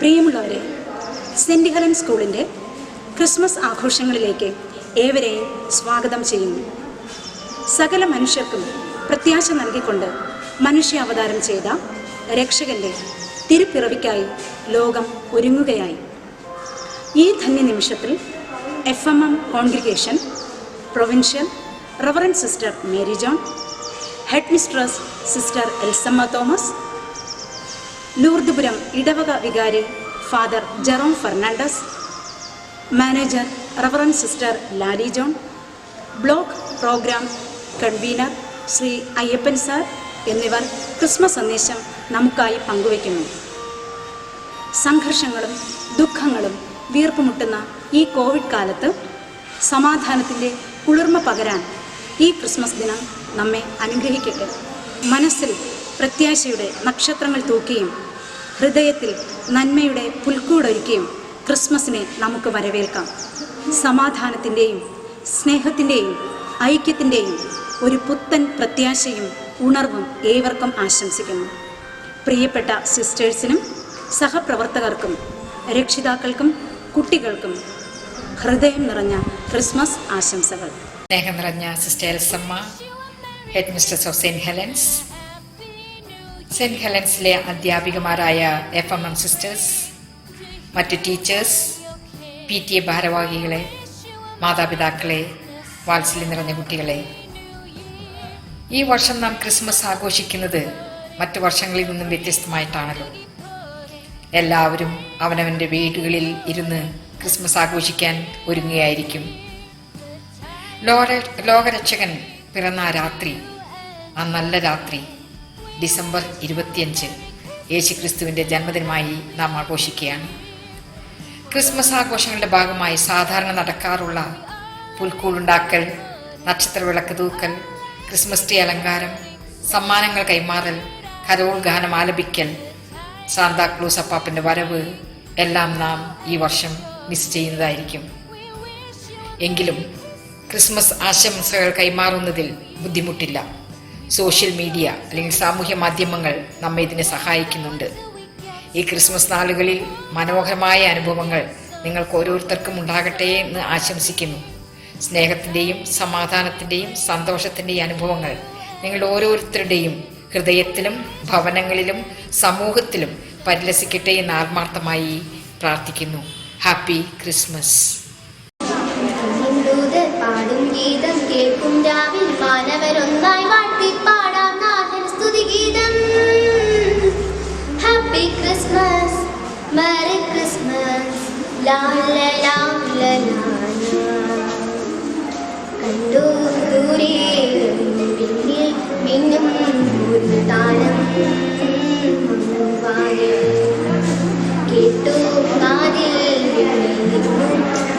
പ്രിയമുള്ളവരെ, cent Helen സ്കൂളിൻ്റെ Christmas ആഘോഷങ്ങളിലേക്ക് ഏവരെയും സ്വാഗതം ചെയ്യുന്നു. സകല മനുഷ്യർക്കും പ്രത്യാശ നൽകിക്കൊണ്ട് മനുഷ്യാവതാരം ചെയ്ത രക്ഷകൻ്റെ തിരുപ്പിറവിക്കായി ലോകം ഒരുങ്ങുകയായി. ഈ ധന്യനിമിഷത്തിൽ FMM congregation provincial reverend sister Mary John, head mistress sister Elsamma Thomas, Lourdupuram ഇടവക വികാരി father Jerome Fernandez, manager reverend sister Lali John, block program convener Shri Ayyappan sir എന്നിവർ ക്രിസ്മസ് സന്ദേശം നമുക്കായി പങ്കുവയ്ക്കുന്നു. സംഘർഷങ്ങളും ദുഃഖങ്ങളും വീർപ്പുമുട്ടുന്ന ഈ കോവിഡ് കാലത്ത് സമാധാനത്തിൻ്റെ കുളിർമ പകരാൻ ഈ ക്രിസ്മസ് ദിനം നമ്മെ അനുഗ്രഹിക്കട്ടെ. മനസ്സിൽ പ്രത്യാശയുടെ നക്ഷത്രങ്ങൾ തൂക്കിയും ഹൃദയത്തിൽ നന്മയുടെ പുൽക്കൂടൊരുക്കിയും ക്രിസ്മസിനെ നമുക്ക് വരവേൽക്കാം. സമാധാനത്തിൻ്റെയും സ്നേഹത്തിൻ്റെയും ഐക്യത്തിൻ്റെയും ഒരു പുത്തൻ പ്രത്യാശയും ഉണർവും ഏവർക്കും ആശംസിക്കുന്നു. പ്രിയപ്പെട്ട സിസ്റ്റേഴ്സിനും സഹപ്രവർത്തകർക്കും രക്ഷിതാക്കൾക്കും കുട്ടികൾക്കും ഹൃദയം നിറഞ്ഞ ക്രിസ്മസ് ആശംസകൾ. സ്നേഹം നിറഞ്ഞ sister Elsamma, head mistress of saint ഹെലൻസിലെ അധ്യാപികമാരായ FMM സിസ്റ്റേഴ്സ്, മറ്റ് ടീച്ചേഴ്സ്, PTA ഭാരവാഹികളെ, മാതാപിതാക്കളെ, വാത്സല്യം നിറഞ്ഞ കുട്ടികളെ, ഈ വർഷം നാം ക്രിസ്മസ് ആഘോഷിക്കുന്നത് മറ്റു വർഷങ്ങളിൽ നിന്നും വ്യത്യസ്തമായിട്ടാണല്ലോ. എല്ലാവരും അവനവൻ്റെ വീടുകളിൽ ഇരുന്ന് ക്രിസ്മസ് ആഘോഷിക്കാൻ ഒരുങ്ങുകയായിരിക്കും. ലോകരക്ഷകൻ പിറന്ന രാത്രി, ആ നല്ല രാത്രി ഡിസംബർ 25 യേശുക്രിസ്തുവിൻ്റെ ജന്മദിനമായി നാം ആഘോഷിക്കുകയാണ്. ക്രിസ്മസ് ആഘോഷങ്ങളുടെ ഭാഗമായി സാധാരണ നടക്കാറുള്ള പുൽക്കൂടുണ്ടാക്കൽ, നക്ഷത്ര വിളക്ക് തൂക്കൽ, ക്രിസ്മസ് ട്രീ അലങ്കാരം, സമ്മാനങ്ങൾ കൈമാറൽ, കരോൾ ഗാനം ആലപിക്കൽ, സാന്താക്ലൂസ് അപ്പാപ്പൻ്റെ വരവ് എല്ലാം നാം ഈ വർഷം മിസ് ചെയ്യുന്നതായിരിക്കും. എങ്കിലും ക്രിസ്മസ് ആശംസകൾ കൈമാറുന്നതിൽ ബുദ്ധിമുട്ടില്ല. സോഷ്യൽ മീഡിയ അല്ലെങ്കിൽ സാമൂഹ്യ മാധ്യമങ്ങൾ നമ്മെ ഇതിനെ സഹായിക്കുന്നുണ്ട്. ഈ ക്രിസ്മസ് നാളുകളിൽ മനോഹരമായ അനുഭവങ്ങൾ നിങ്ങൾക്ക് ഓരോരുത്തർക്കും ഉണ്ടാകട്ടെ എന്ന് ആശംസിക്കുന്നു. സ്നേഹത്തിൻ്റെയും സമാധാനത്തിൻ്റെയും സന്തോഷത്തിൻ്റെയും അനുഭവങ്ങൾ നിങ്ങൾ ഓരോരുത്തരുടെയും ഹൃദയത്തിലും ഭവനങ്ങളിലും സമൂഹത്തിലും പരിലസിക്കട്ടെ എന്ന് ആത്മാർത്ഥമായി പ്രാർത്ഥിക്കുന്നു. Happy Christmas. പാടും ഗീതം കേൾക്കും രാവിൽ മാനവരൊന്നായി വാഴ്ത്തിപ്പാടാം നാഥൻ സ്തുതിഗീതം. ഹാപ്പി ക്രിസ്മസ്, മെറി ക്രിസ്മസ്, കണ്ടു ദൂരെ പിന്നിൽ മിന്നും ഒരു താരം, കേട്ടു കാതിൽ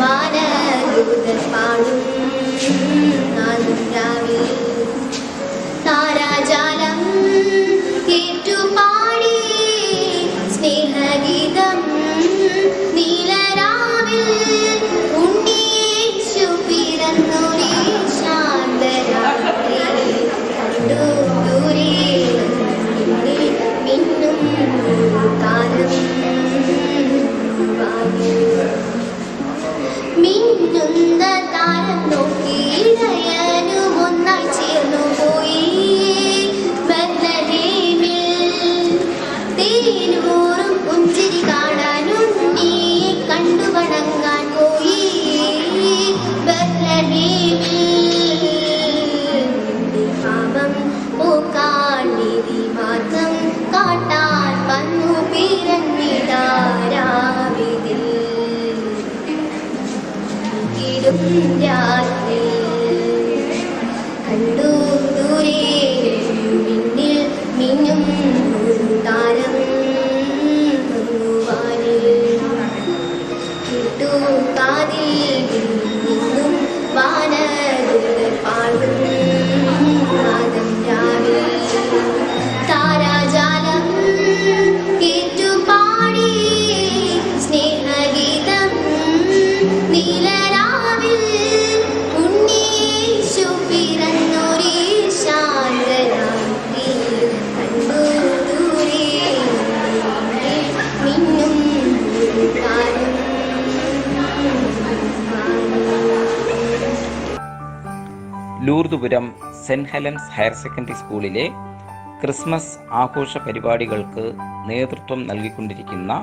വാനദൂതർ പാടും നാദുരാവിൽ, താരാജാലം കേട്ടുപാടി സ്നേഹഗീതം നീലരാവിൽ, ഉണ്ണീശു പിറന്നൊരീ ശാന്തരാത്രി, കണ്ടു ദൂരെ മിന്നും താരം, മിന്നുന്ന താരം Lourdupuram saint Helen's higher secondary സ്കൂളിലെ ക്രിസ്മസ് ആഘോഷ പരിപാടികൾക്ക് നേതൃത്വം നൽകിക്കൊണ്ടിരിക്കുന്ന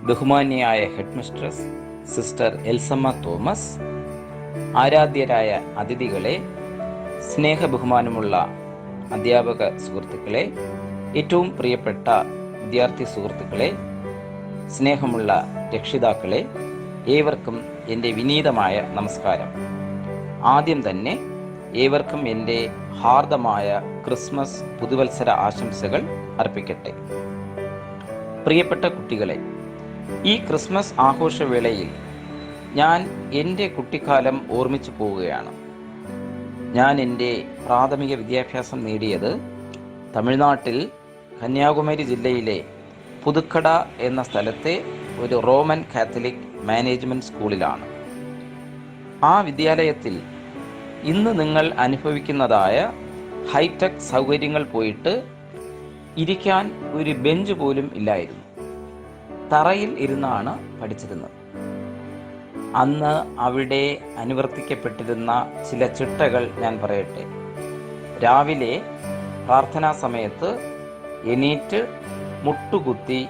ബഹുമാന്യയായ head mistress sister Elsamma Thomas, ആരാധ്യരായ അതിഥികളെ, സ്നേഹബഹുമാനമുള്ള അധ്യാപക സുഹൃത്തുക്കളെ, ഏറ്റവും പ്രിയപ്പെട്ട വിദ്യാർത്ഥി സുഹൃത്തുക്കളെ, സ്നേഹമുള്ള രക്ഷിതാക്കളെ, ഏവർക്കും എൻ്റെ വിനീതമായ നമസ്കാരം. ആദ്യം തന്നെ ഏവർക്കും എൻ്റെ ഹാർദമായ ക്രിസ്മസ് പുതുവത്സര ആശംസകൾ അർപ്പിക്കട്ടെ. പ്രിയപ്പെട്ട കുട്ടികളെ, ഈ ക്രിസ്മസ് ആഘോഷവേളയിൽ ഞാൻ എൻ്റെ കുട്ടിക്കാലം ഓർമ്മിച്ചു പോവുകയാണ്. ഞാൻ എൻ്റെ പ്രാഥമിക വിദ്യാഭ്യാസം നേടിയത് തമിഴ്നാട്ടിൽ കന്യാകുമാരി ജില്ലയിലെ പുതുക്കട എന്ന സ്ഥലത്തെ ഒരു റോമൻ കാത്തലിക് മാനേജ്മെൻറ്റ് സ്കൂളിലാണ്. ആ വിദ്യാലയത്തിൽ ഇന്ന് നിങ്ങൾ അനുഭവിക്കുന്നതായ ഹൈടെക് സൗകര്യങ്ങൾ പോയിട്ട് ഇരിക്കാൻ ഒരു ബെഞ്ച് പോലും ഇല്ലായിരുന്നു. തറയിൽ ഇരുന്നാണ് പഠിച്ചിരുന്നത്. അന്ന് അവിടെ അനുവർത്തിക്കപ്പെട്ടിരുന്ന ചില ചിട്ടകൾ ഞാൻ പറയട്ടെ. രാവിലെ പ്രാർത്ഥനാ സമയത്ത് എണീറ്റ് മുട്ടുകുത്തി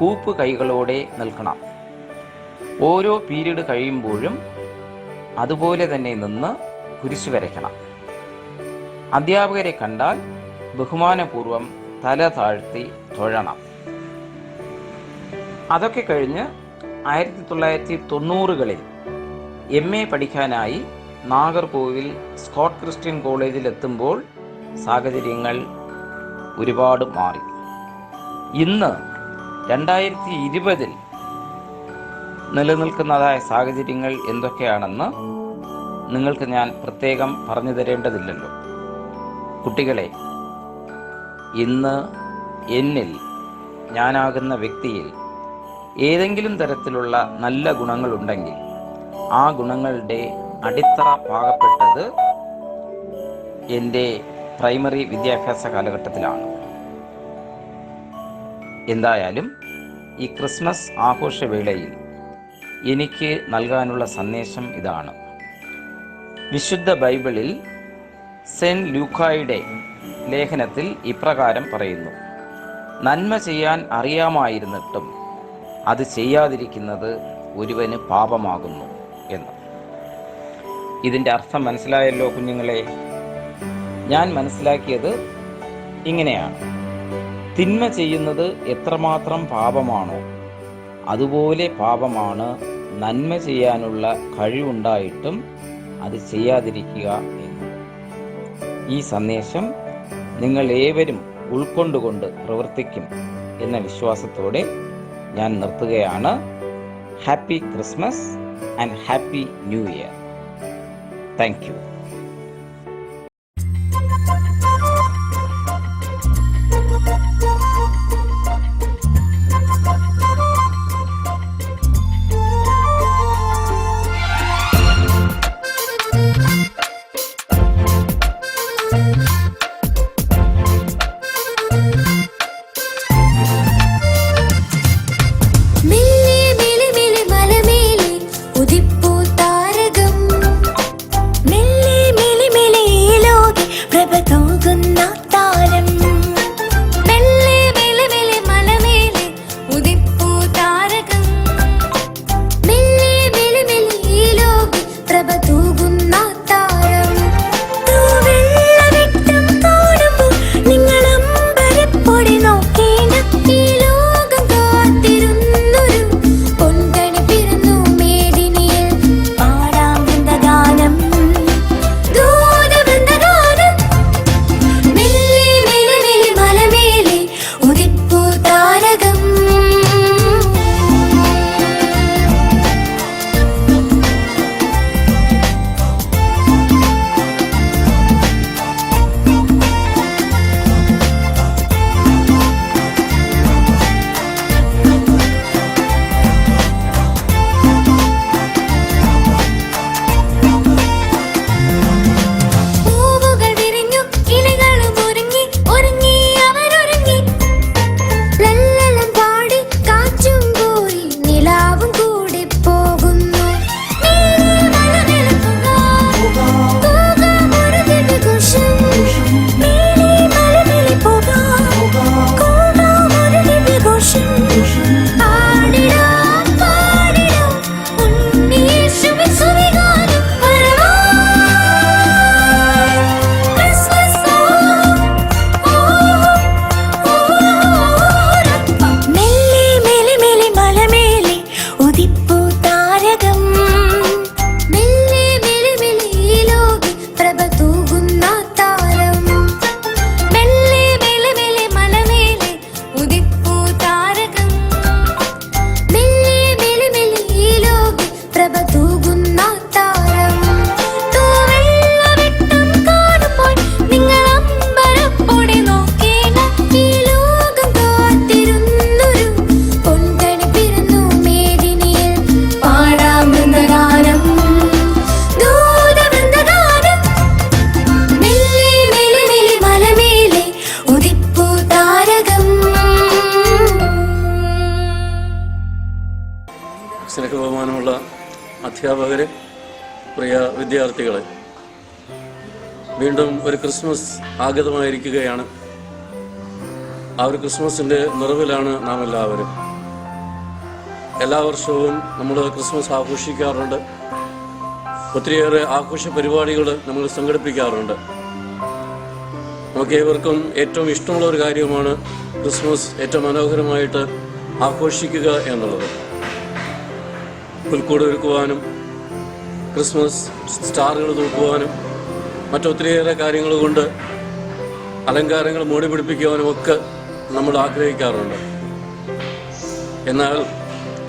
കൂപ്പ് കൈകളോടെ നിൽക്കണം. ഓരോ പീരീഡ് കഴിയുമ്പോഴും അതുപോലെ തന്നെ നിന്ന് കുരിശു വരയ്ക്കണം. അധ്യാപകരെ കണ്ടാൽ ബഹുമാനപൂർവം തല താഴ്ത്തി തൊഴണം. അതൊക്കെ കഴിഞ്ഞ് 1990കളിൽ MA പഠിക്കാനായി നാഗർകോവിൽ സ്കോട്ട് ക്രിസ്ത്യൻ കോളേജിൽ എത്തുമ്പോൾ സാഹചര്യങ്ങൾ ഒരുപാട് മാറി. ഇന്ന് 2020 നിലനിൽക്കുന്നതായ സാഹചര്യങ്ങൾ എന്തൊക്കെയാണെന്ന് നിങ്ങൾക്ക് ഞാൻ പ്രത്യേകം പറഞ്ഞു തരേണ്ടതില്ലല്ലോ. കുട്ടികളെ, ഇന്ന് എന്നിൽ, ഞാനാകുന്ന വ്യക്തിയിൽ ഏതെങ്കിലും തരത്തിലുള്ള നല്ല ഗുണങ്ങളുണ്ടെങ്കിൽ ആ ഗുണങ്ങളുടെ അടിത്തറ പാകപ്പെട്ടത് എൻ്റെ പ്രൈമറി വിദ്യാഭ്യാസ കാലഘട്ടത്തിലാണ്. എന്തായാലും ഈ ക്രിസ്മസ് ആഘോഷവേളയിൽ എനിക്ക് നൽകാനുള്ള സന്ദേശം ഇതാണ്. വിശുദ്ധ ബൈബിളിൽ സെൻറ്റ് ലൂക്കായുടെ ലേഖനത്തിൽ ഇപ്രകാരം പറയുന്നു: നന്മ ചെയ്യാൻ അറിയാമായിരുന്നിട്ടും അത് ചെയ്യാതിരിക്കുന്നത് ഒരുവന് പാപമാകുന്നു എന്ന്. ഇതിൻ്റെ അർത്ഥം മനസ്സിലായല്ലോ കുഞ്ഞുങ്ങളെ? ഞാൻ മനസ്സിലാക്കിയത് ഇങ്ങനെയാണ്: തിന്മ ചെയ്യുന്നത് എത്രമാത്രം പാപമാണോ അതുപോലെ പാപമാണ് നന്മ ചെയ്യാനുള്ള കഴിവുണ്ടായിട്ടും അത് ചെയ്യാതിരിക്കുക എന്ന്. ഈ സന്ദേശം നിങ്ങൾ ഏവരും ഉൾക്കൊണ്ടുകൊണ്ട് പ്രവർത്തിക്കും എന്ന വിശ്വാസത്തോടെ ഞാൻ നിർത്തുകയാണ്. Happy Christmas and happy new year. Thank you. മെല്ലെ സ്നേഹബഹുമാനമുള്ള അധ്യാപകരെ, പ്രിയ വിദ്യാർത്ഥികളെ, വീണ്ടും ഒരു ക്രിസ്മസ് ആഗതമായിരിക്കുകയാണ്. ആ ഒരു ക്രിസ്മസിൻ്റെ നിറവിലാണ് നാം എല്ലാവരും. എല്ലാ വർഷവും നമ്മൾ ക്രിസ്മസ് ആഘോഷിക്കാറുണ്ട്. ഒത്തിരിയേറെ ആഘോഷ പരിപാടികൾ നമ്മൾ സംഘടിപ്പിക്കാറുണ്ട്. നമുക്കേവർക്കും ഏറ്റവും ഇഷ്ടമുള്ള ഒരു കാര്യമാണ് ക്രിസ്മസ് ഏറ്റവും മനോഹരമായിട്ട് ആഘോഷിക്കുക എന്നുള്ളത്. പുൽക്കൂട് ഒരുക്കുവാനും ക്രിസ്മസ് സ്റ്റാറുകൾ തൂക്കുവാനും മറ്റൊത്തിരിയേറെ കാര്യങ്ങൾ കൊണ്ട് അലങ്കാരങ്ങൾ മോടി പിടിപ്പിക്കുവാനും ഒക്കെ നമ്മൾ ആഗ്രഹിക്കാറുണ്ട്. എന്നാൽ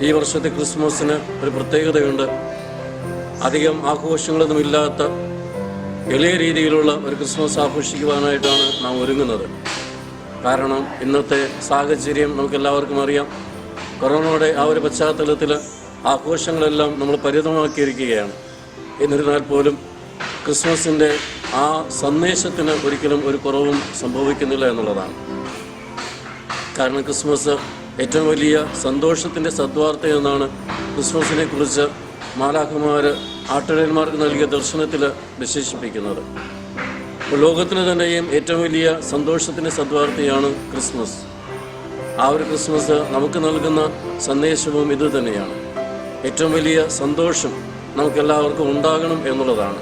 ഈ വർഷത്തെ ക്രിസ്മസിന് ഒരു പ്രത്യേകതയുണ്ട്. അധികം ആഘോഷങ്ങളൊന്നുമില്ലാത്ത എളിയ രീതിയിലുള്ള ഒരു ക്രിസ്മസ് ആഘോഷിക്കുവാനായിട്ടാണ് നാം ഒരുങ്ങുന്നത്. കാരണം ഇന്നത്തെ സാഹചര്യം നമുക്കെല്ലാവർക്കും അറിയാം. കൊറോണയുടെ ആ ഒരു പശ്ചാത്തലത്തിൽ ആഘോഷങ്ങളെല്ലാം നമ്മൾ പരിമിതമാക്കിയിരിക്കുകയാണ്. എന്നിരുന്നാൽ പോലും ക്രിസ്മസിൻ്റെ ആ സന്ദേശത്തിന് ഒരിക്കലും ഒരു കുറവും സംഭവിക്കുന്നില്ല എന്നുള്ളതാണ്. കാരണം ക്രിസ്മസ് ഏറ്റവും വലിയ സന്തോഷത്തിൻ്റെ സദ്വാർത്ത എന്നാണ് ക്രിസ്മസിനെ കുറിച്ച് മാലാഖമാർ ആട്ടിടയന്മാർക്ക് നൽകിയ ദർശനത്തിൽ വിശേഷിപ്പിക്കുന്നത്. ലോകത്തിന് തന്നെയും ഏറ്റവും വലിയ സന്തോഷത്തിൻ്റെ സദ്വാർത്തയാണ് ക്രിസ്മസ്. ആ ഒരു ക്രിസ്മസ് നമുക്ക് നൽകുന്ന സന്ദേശവും ഇത് തന്നെയാണ്. ഏറ്റവും വലിയ സന്തോഷം നമുക്കെല്ലാവർക്കും ഉണ്ടാകണം എന്നുള്ളതാണ്.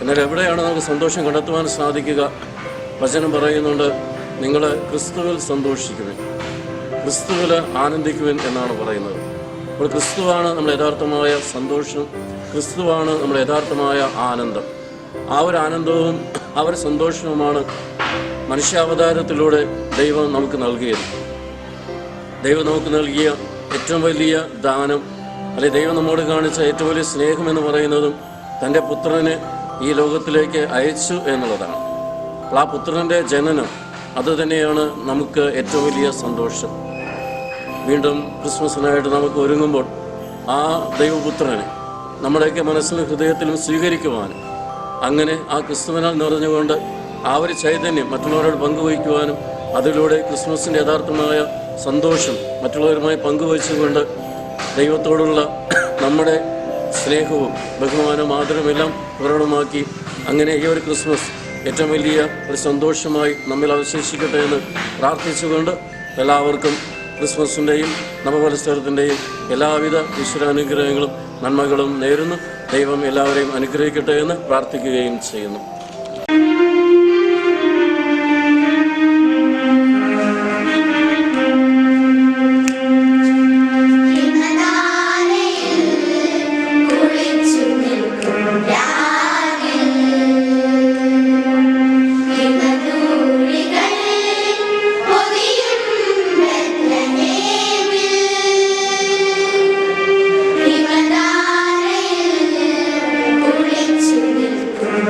എന്നാൽ എവിടെയാണ് നമുക്ക് സന്തോഷം കണ്ടെത്തുവാൻ സാധിക്കുക? വചനം പറയുന്നുണ്ട്, നിങ്ങൾ ക്രിസ്തുവിൽ സന്തോഷിക്കുവിൻ, ക്രിസ്തുവിൽ ആനന്ദിക്കുവിൻ എന്നാണ് പറയുന്നത്. അപ്പോൾ ക്രിസ്തുവാണ് നമ്മുടെ യഥാർത്ഥമായ സന്തോഷം, ക്രിസ്തുവാണ് നമ്മുടെ യഥാർത്ഥമായ ആനന്ദം. ആ ഒരു ആനന്ദവും ആ ഒരു സന്തോഷവുമാണ് മനുഷ്യാവതാരത്തിലൂടെ ദൈവം നമുക്ക് നൽകിയത്. ദൈവം നമുക്ക് നൽകിയ ഏറ്റവും വലിയ ദാനം, അല്ലെങ്കിൽ ദൈവം നമ്മോട് കാണിച്ച ഏറ്റവും വലിയ സ്നേഹം എന്ന് പറയുന്നതും തൻ്റെ പുത്രനെ ഈ ലോകത്തിലേക്ക് അയച്ചു എന്നുള്ളതാണ്. അപ്പോൾ ആ പുത്രൻ്റെ ജനനം അത് തന്നെയാണ് നമുക്ക് ഏറ്റവും വലിയ സന്തോഷം. വീണ്ടും ക്രിസ്മസിനായിട്ട് നമുക്ക് ഒരുങ്ങുമ്പോൾ ആ ദൈവപുത്രനെ നമ്മുടെയൊക്കെ മനസ്സിലും ഹൃദയത്തിലും സ്വീകരിക്കുവാനും അങ്ങനെ ആ ക്രിസ്തുവിനാൽ നിറഞ്ഞുകൊണ്ട് ആ ഒരു ചൈതന്യം മറ്റുള്ളവരോട് പങ്കുവയ്ക്കുവാനും അതിലൂടെ ക്രിസ്മസിൻ്റെ യഥാർത്ഥമായ സന്തോഷം മറ്റുള്ളവരുമായി പങ്കുവച്ചുകൊണ്ട് ദൈവത്തോടുള്ള നമ്മുടെ സ്നേഹവും ബഹുമാനവും ആദരവുമെല്ലാം പ്രകടമാക്കി അങ്ങനെ ഈ ഒരു ക്രിസ്മസ് ഏറ്റവും വലിയ ഒരു സന്തോഷമായി നമ്മിൽ അവശേഷിക്കട്ടെ എന്ന് പ്രാർത്ഥിച്ചുകൊണ്ട് എല്ലാവർക്കും ക്രിസ്മസിൻ്റെയും നവവത്സരത്തിൻ്റെയും എല്ലാവിധ ഈശ്വരാനുഗ്രഹങ്ങളും നന്മകളും നേരുന്നു. ദൈവം എല്ലാവരെയും അനുഗ്രഹിക്കട്ടെ എന്ന് പ്രാർത്ഥിക്കുകയും ചെയ്യുന്നു.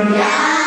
Yeah.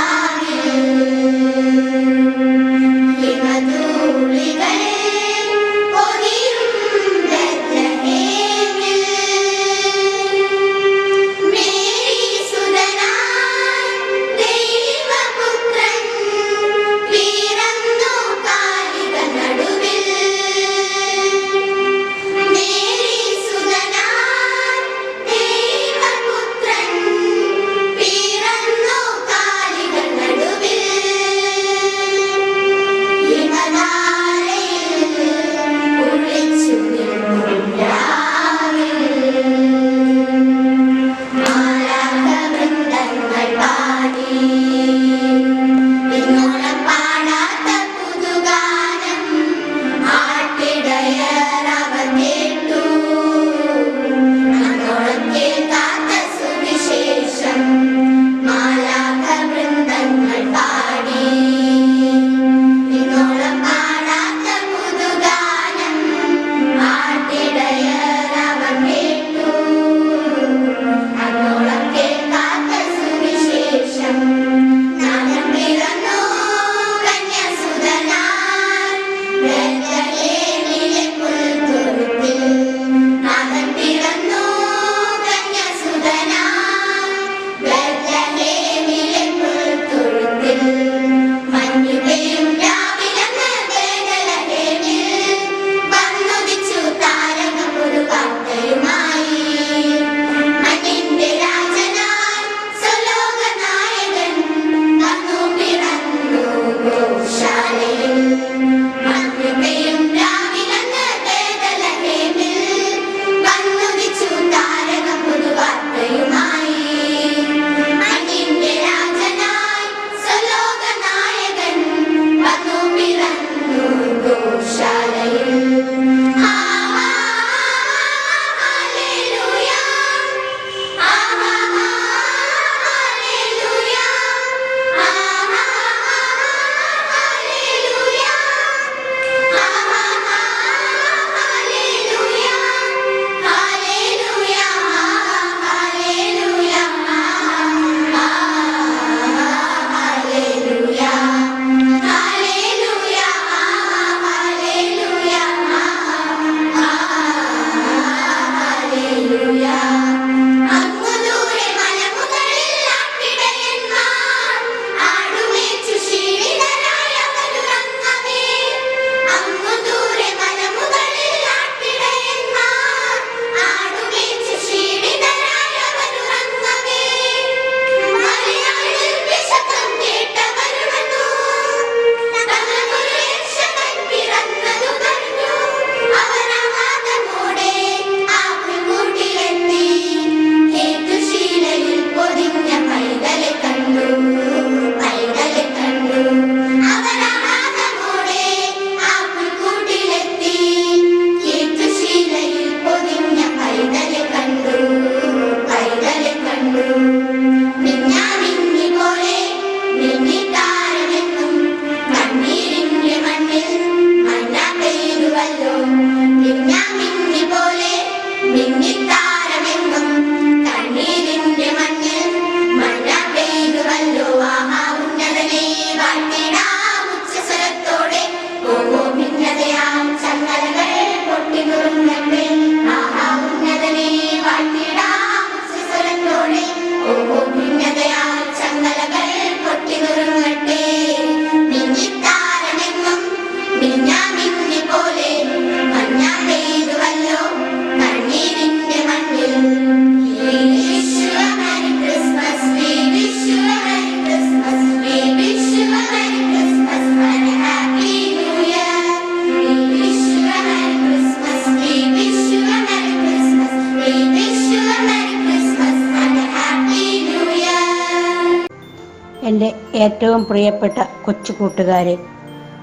എൻ്റെ ഏറ്റവും പ്രിയപ്പെട്ട കൊച്ചു കൂട്ടുകാരെ,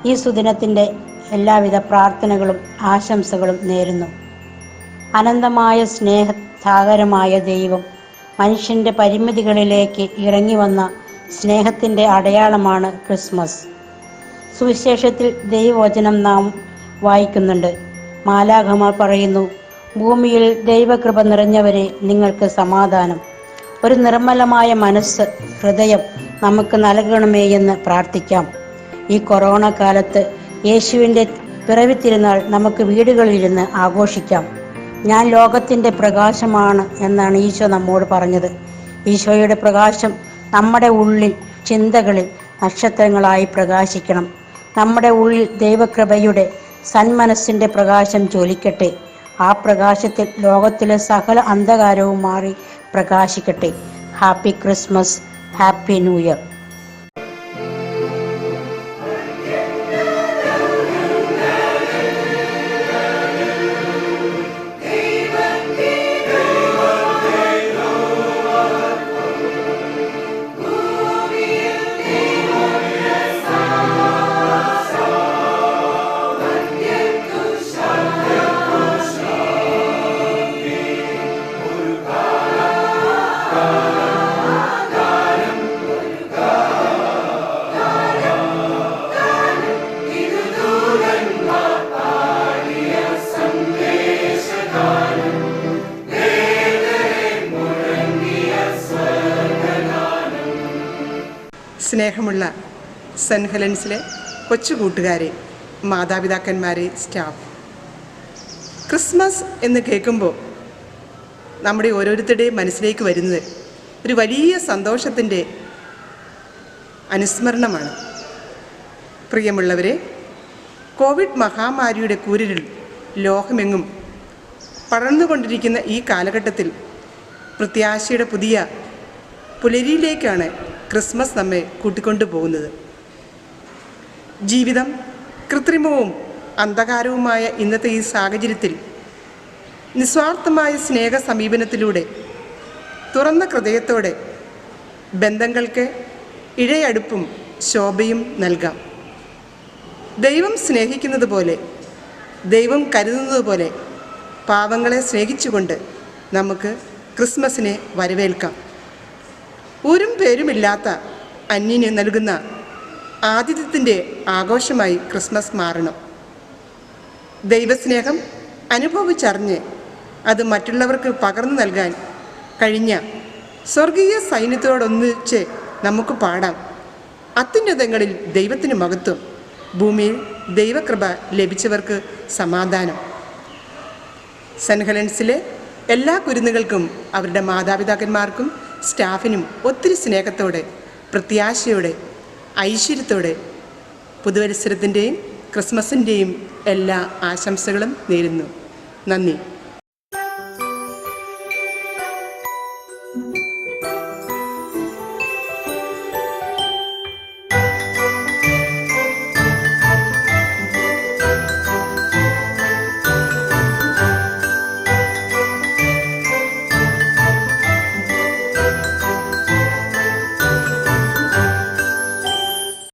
ഈ സുദിനത്തിൻ്റെ എല്ലാവിധ പ്രാർത്ഥനകളും ആശംസകളും നേരുന്നു. അനന്തമായ സ്നേഹസാഗരമായ ദൈവം മനുഷ്യൻ്റെ പരിമിതികളിലേക്ക് ഇറങ്ങി വന്ന സ്നേഹത്തിൻ്റെ അടയാളമാണ് ക്രിസ്മസ്. സുവിശേഷത്തിൽ ദൈവവചനം നാം വായിക്കുന്നുണ്ട്. മാലാഖമാർ പറയുന്നു, ഭൂമിയിൽ ദൈവകൃപ നിറഞ്ഞവരെ നിങ്ങൾക്ക് സമാധാനം. ഒരു നിർമ്മലമായ മനസ്സ്, ഹൃദയം നമുക്ക് നൽകണമേ എന്ന് പ്രാർത്ഥിക്കാം. ഈ കൊറോണ കാലത്ത് യേശുവിൻ്റെ പിറവിത്തിരുന്നാൾ നമുക്ക് വീടുകളിലിരുന്ന് ആഘോഷിക്കാം. ഞാൻ ലോകത്തിൻ്റെ പ്രകാശമാണ് എന്നാണ് ഈശോ നമ്മോട് പറഞ്ഞത്. ഈശോയുടെ പ്രകാശം നമ്മുടെ ഉള്ളിൽ, ചിന്തകളിൽ നക്ഷത്രങ്ങളായി പ്രകാശിക്കണം. നമ്മുടെ ഉള്ളിൽ ദൈവകൃപയുടെ സന്മനസ്സിൻ്റെ പ്രകാശം ജ്വലിക്കട്ടെ. ആ പ്രകാശത്തിൽ ലോകത്തിലെ സകല അന്ധകാരവും മാറി പ്രകാശിക്കട്ടെ. Happy Christmas, happy new year. സ്നേഹമുള്ള സെൻറ്റ് ഹെലൻസിലെ കൊച്ചു കൂട്ടുകാരെ, മാതാപിതാക്കന്മാരെ, സ്റ്റാഫ്, ക്രിസ്മസ് എന്ന് കേൾക്കുമ്പോൾ നമ്മുടെ ഓരോരുത്തരുടെയും മനസ്സിലേക്ക് വരുന്നത് ഒരു വലിയ സന്തോഷത്തിൻ്റെ അനുസ്മരണമാണ്. പ്രിയമുള്ളവരെ, കോവിഡ് മഹാമാരിയുടെ കൂരിരുൾ ലോകമെങ്ങും പടർന്നുകൊണ്ടിരിക്കുന്ന ഈ കാലഘട്ടത്തിൽ പ്രത്യാശയുടെ പുതിയ പുലരിയിലേക്കാണ് ക്രിസ്മസ് നമ്മെ കൂട്ടിക്കൊണ്ടു പോകുന്നത്. ജീവിതം കൃത്രിമവും അന്ധകാരവുമായ ഇന്നത്തെ ഈ സാഹചര്യത്തിൽ നിസ്വാർത്ഥമായ സ്നേഹ സമീപനത്തിലൂടെ തുറന്ന ഹൃദയത്തോടെ ബന്ധങ്ങൾക്ക് ഇഴയടുപ്പും ശോഭയും നൽകാം. ദൈവം സ്നേഹിക്കുന്നത് പോലെ, ദൈവം കരുതുന്നത് പോലെ പാവങ്ങളെ സ്നേഹിച്ചുകൊണ്ട് നമുക്ക് ക്രിസ്മസിനെ വരവേൽക്കാം. ഊരും പേരുമില്ലാത്ത അന്യന് നൽകുന്ന ആതിഥ്യത്തിൻ്റെ ആഘോഷമായി ക്രിസ്മസ് മാറണം. ദൈവസ്നേഹം അനുഭവിച്ചറിഞ്ഞ് അത് മറ്റുള്ളവർക്ക് പകർന്നു നൽകാൻ കഴിഞ്ഞ സ്വർഗീയ സൈന്യത്തോടൊന്നിച്ച് നമുക്ക് പാടാം. അത്യുന്നതങ്ങളിൽ ദൈവത്തിന് മഹത്വം, ഭൂമിയിൽ ദൈവകൃപ ലഭിച്ചവർക്ക് സമാധാനം. സെൻറ്റ് ഹെലൻസിലെ എല്ലാ കുരുന്നുകൾക്കും അവരുടെ മാതാപിതാക്കന്മാർക്കും സ്റ്റാഫിനും ഒത്തിരി സ്നേഹത്തോടെ, പ്രത്യാശയോടെ, ഐശ്വര്യത്തോടെ പുതുവത്സരത്തിൻ്റെയും ക്രിസ്മസിൻ്റെയും എല്ലാ ആശംസകളും നേരുന്നു. നന്ദി.